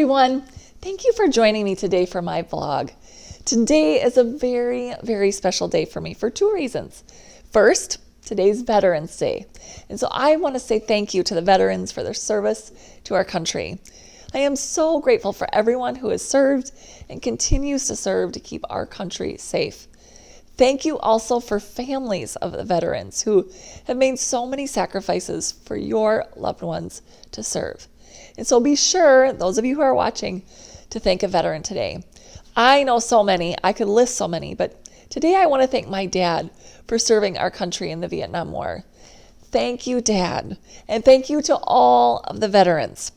everyone. Thank you for joining me today for my vlog. Today is a very, very special day for me for two reasons. First, today's Veterans Day. And so I want to say thank you to the veterans for their service to our country. I am so grateful for everyone who has served and continues to serve to keep our country safe. Thank you also for families of the veterans who have made so many sacrifices for your loved ones to serve. And so be sure, those of you who are watching, to thank a veteran today. I know so many, I could list so many, but today I want to thank my dad for serving our country in the Vietnam War. Thank you, Dad, and thank you to all of the veterans.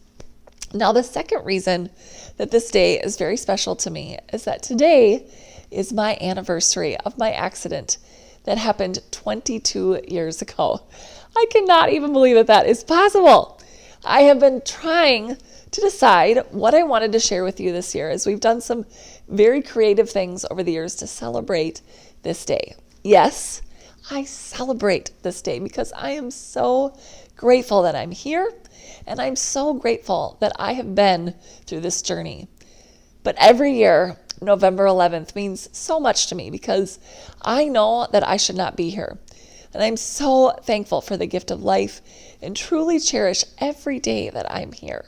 Now, the second reason that this day is very special to me is that today is my anniversary of my accident that happened 22 years ago. I cannot even believe that that is possible. I have been trying to decide what I wanted to share with you this year, as we've done some very creative things over the years to celebrate this day. Yes, I celebrate this day because I am so grateful that I'm here, and I'm so grateful that I have been through this journey. But every year, November 11th means so much to me because I know that I should not be here. And I'm so thankful for the gift of life and truly cherish every day that I'm here.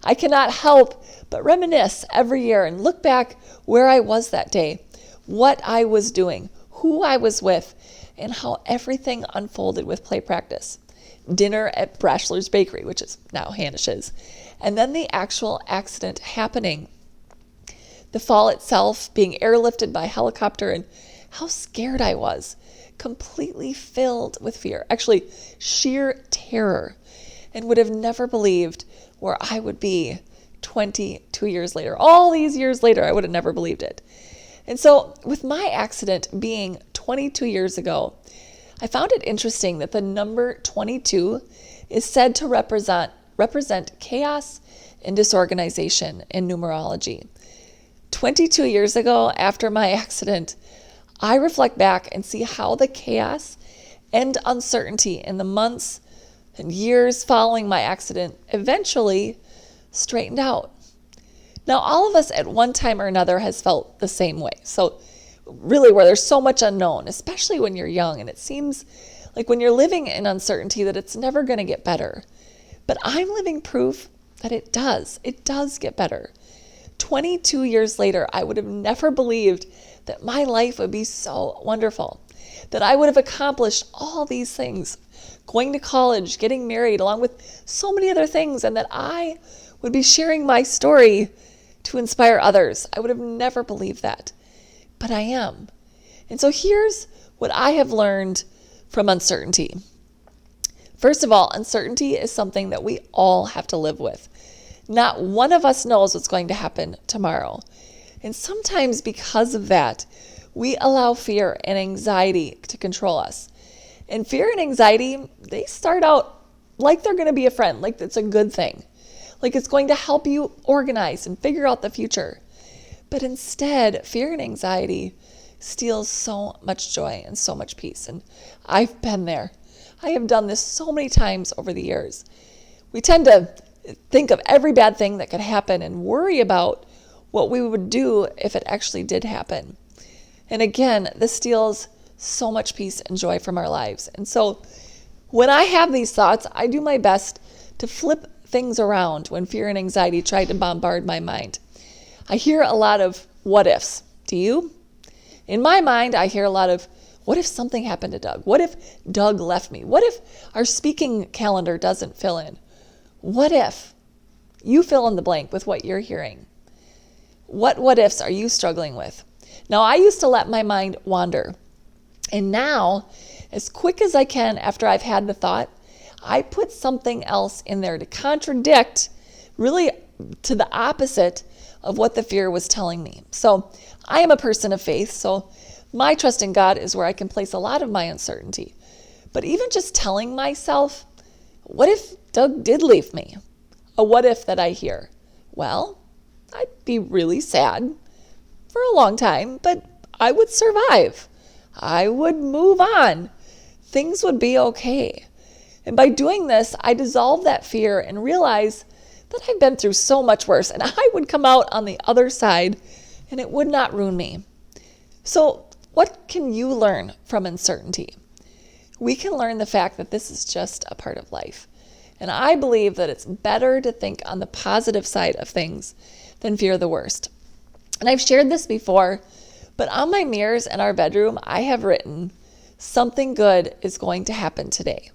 I cannot help but reminisce every year and look back where I was that day, what I was doing, who I was with, and how everything unfolded with play practice. Dinner at Brashler's Bakery, which is now Hanish's, and then the actual accident happening. The fall itself, being airlifted by helicopter, and how scared I was, completely filled with fear, actually sheer terror, and would have never believed where I would be 22 years later. All these years later, I would have never believed it. And so with my accident being 22 years ago, I found it interesting that the number 22 is said to represent chaos and disorganization in numerology. 22 years ago, after my accident, I reflect back and see how the chaos and uncertainty in the months and years following my accident eventually straightened out. Now, all of us at one time or another has felt the same way. So really, where there's so much unknown, especially when you're young, and it seems like when you're living in uncertainty that it's never going to get better. But I'm living proof that it does. It does get better. 22 years later, I would have never believed that my life would be so wonderful, that I would have accomplished all these things, going to college, getting married, along with so many other things, and that I would be sharing my story to inspire others. I would have never believed that, but I am. And so here's what I have learned from uncertainty. First of all, uncertainty is something that we all have to live with. Not one of us knows what's going to happen tomorrow. And sometimes because of that, we allow fear and anxiety to control us. And fear and anxiety, they start out like they're going to be a friend, like it's a good thing, like it's going to help you organize and figure out the future. But instead, fear and anxiety steals so much joy and so much peace. And I've been there. I have done this so many times over the years. We tend to think of every bad thing that could happen and worry about what we would do if it actually did happen. And again, this steals so much peace and joy from our lives. And so when I have these thoughts, I do my best to flip things around when fear and anxiety try to bombard my mind. I hear a lot of what ifs. Do you? In my mind, I hear a lot of, what if something happened to Doug? What if Doug left me? What if our speaking calendar doesn't fill in? What if? You fill in the blank with what you're hearing. What ifs are you struggling with? Now, I used to let my mind wander. And now, as quick as I can after I've had the thought, I put something else in there to contradict, really to the opposite of what the fear was telling me. So I am a person of faith, so my trust in God is where I can place a lot of my uncertainty. But even just telling myself, what if Doug did leave me? A what if that I hear? Well, I'd be really sad for a long time, but I would survive. I would move on. Things would be okay. And by doing this, I dissolve that fear and realize that I've been through so much worse and I would come out on the other side and it would not ruin me. So what can you learn from uncertainty? We can learn the fact that this is just a part of life. And I believe that it's better to think on the positive side of things than fear the worst. And I've shared this before, but on my mirrors in our bedroom, I have written, something good is going to happen today.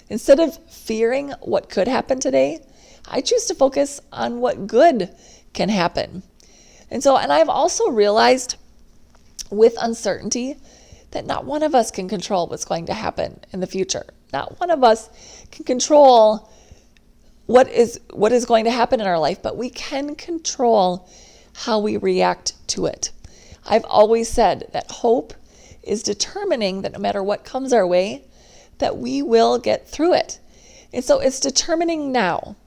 Instead of fearing what could happen today, I choose to focus on what good can happen. And I've also realized with uncertainty that not one of us can control what's going to happen in the future. Not one of us can control what is going to happen in our life, but we can control how we react to it. I've always said that hope is determining that no matter what comes our way, that we will get through it. And so it's determining now,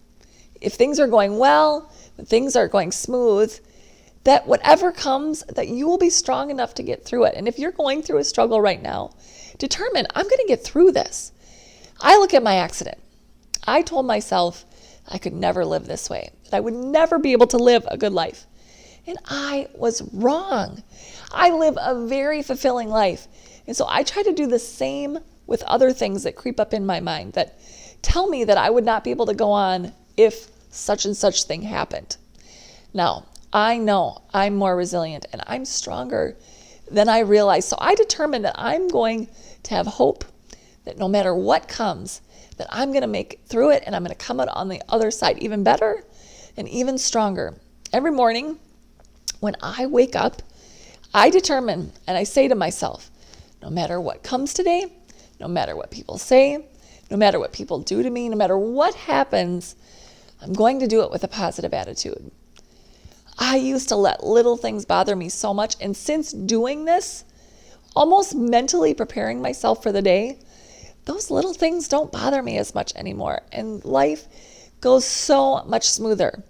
if things are going well, if things are going smooth, that whatever comes, that you will be strong enough to get through it. And if you're going through a struggle right now, determine, I'm going to get through this. I look at my accident. I told myself I could never live this way, that I would never be able to live a good life. And I was wrong. I live a very fulfilling life. And so I try to do the same with other things that creep up in my mind that tell me that I would not be able to go on if such and such thing happened. Now, I know I'm more resilient and I'm stronger than I realize. So I determined that I'm going to have hope that no matter what comes, that I'm going to make it through it and I'm going to come out on the other side even better and even stronger. Every morning when I wake up, I determine and I say to myself, no matter what comes today, no matter what people say, no matter what people do to me, no matter what happens, I'm going to do it with a positive attitude. I used to let little things bother me so much. And since doing this, almost mentally preparing myself for the day, those little things don't bother me as much anymore. And life goes so much smoother.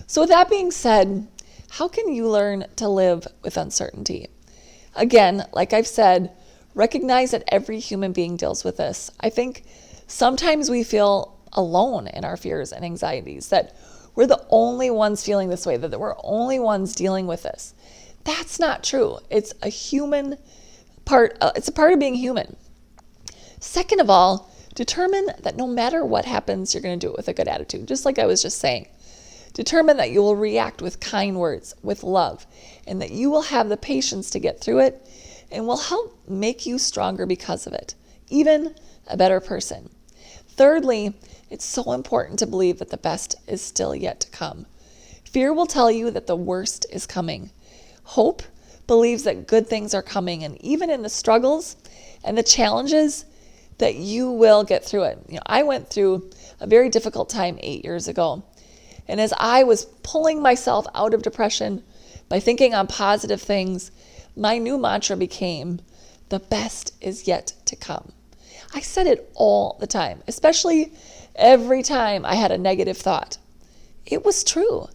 So with that being said, how can you learn to live with uncertainty? Again, like I've said, recognize that every human being deals with this. I think sometimes we feel alone in our fears and anxieties, that we're the only ones feeling this way, that we're only ones dealing with this. That's not true. It's a human part. It's a part of being human. Second of all, determine that no matter what happens, you're going to do it with a good attitude. Just like I was just saying. Determine that you will react with kind words, with love, and that you will have the patience to get through it and will help make you stronger because of it, even a better person. Thirdly, it's so important to believe that the best is still yet to come. Fear will tell you that the worst is coming. Hope believes that good things are coming, and even in the struggles and the challenges, that you will get through it. I went through a very difficult time 8 years ago. And as I was pulling myself out of depression by thinking on positive things, my new mantra became, the best is yet to come. I said it all the time, especially every time I had a negative thought. It was true.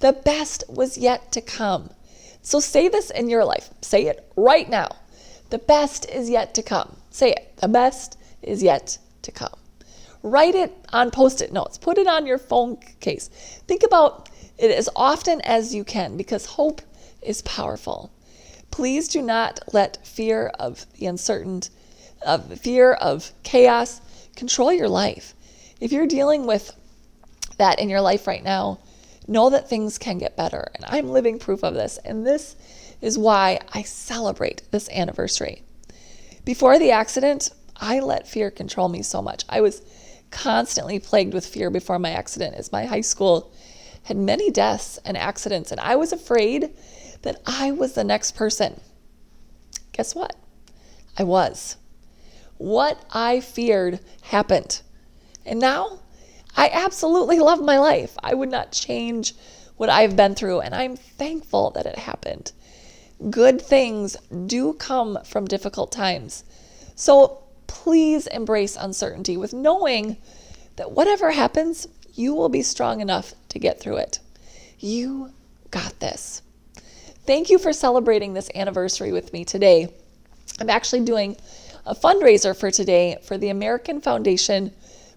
The best was yet to come. So say this in your life. Say it right now. The best is yet to come. Say it. The best is yet to come. Write it on Post-it notes. Put it on your phone case. Think about it as often as you can because hope is powerful. Please do not let fear of the uncertain, fear of chaos control your life. If you're dealing with that in your life right now, know that things can get better. And I'm living proof of this. And this is why I celebrate this anniversary. Before the accident, I let fear control me so much. I was constantly plagued with fear before my accident, as my high school had many deaths and accidents, and I was afraid that I was the next person. Guess what? I was. What I feared happened. And now I absolutely love my life. I would not change what I've been through, and I'm thankful that it happened. Good things do come from difficult times. So please embrace uncertainty with knowing that whatever happens, you will be strong enough to get through it. You got this. Thank you for celebrating this anniversary with me today. I'm actually doing a fundraiser for today for the American Foundation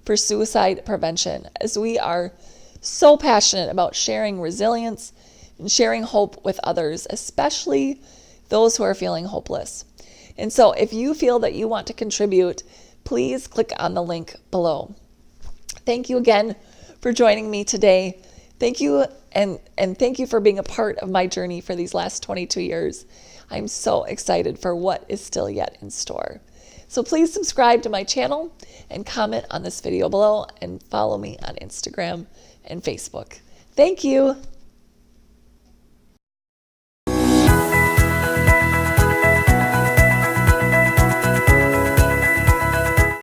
for Suicide Prevention, as we are so passionate about sharing resilience and sharing hope with others, especially those who are feeling hopeless. And so if you feel that you want to contribute, please click on the link below. Thank you again for joining me today. Thank you, and thank you for being a part of my journey for these last 22 years. I'm so excited for what is still yet in store. So please subscribe to my channel and comment on this video below and follow me on Instagram and Facebook. Thank you.